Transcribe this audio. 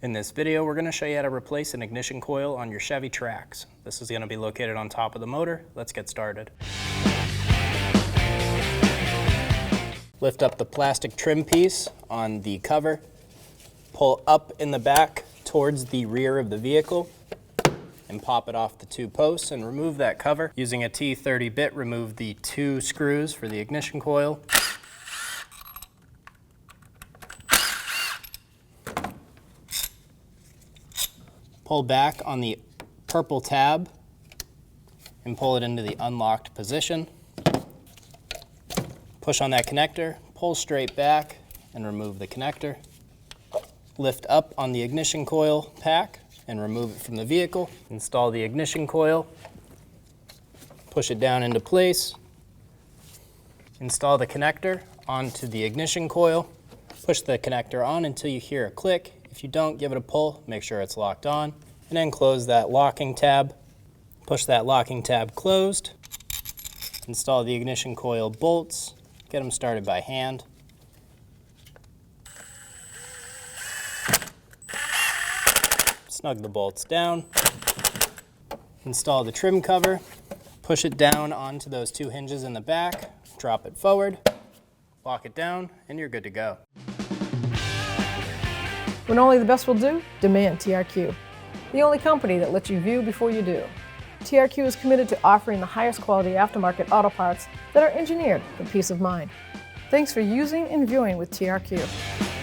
In this video, we're going to show you how to replace an ignition coil on your Chevy Trax. This is going to be located on top of the motor. Let's get started. Lift up the plastic trim piece on the cover. Pull up in the back towards the rear of the vehicle and pop it off the two posts and remove that cover. Using a T30 Bit, remove the two screws for the ignition coil. Pull back on the purple tab and pull it into the unlocked position. Push on that connector, pull straight back and remove the connector. Lift up on the ignition coil pack and remove it from the vehicle. Install the ignition coil, push it down into place. Install the connector onto the ignition coil. Push the connector on until you hear a click. If you don't, give it a pull, make sure it's locked on, and then close that locking tab. Push that locking tab closed. Install the ignition coil bolts. Get them started by hand. Snug the bolts down. Install the trim cover. Push it down onto those two hinges in the back. Drop it forward. Lock it down, and you're good to go. When only the best will do, demand TRQ. The only company that lets you view before you do. TRQ is committed to offering the highest quality aftermarket auto parts that are engineered for peace of mind. Thanks for using and viewing with TRQ.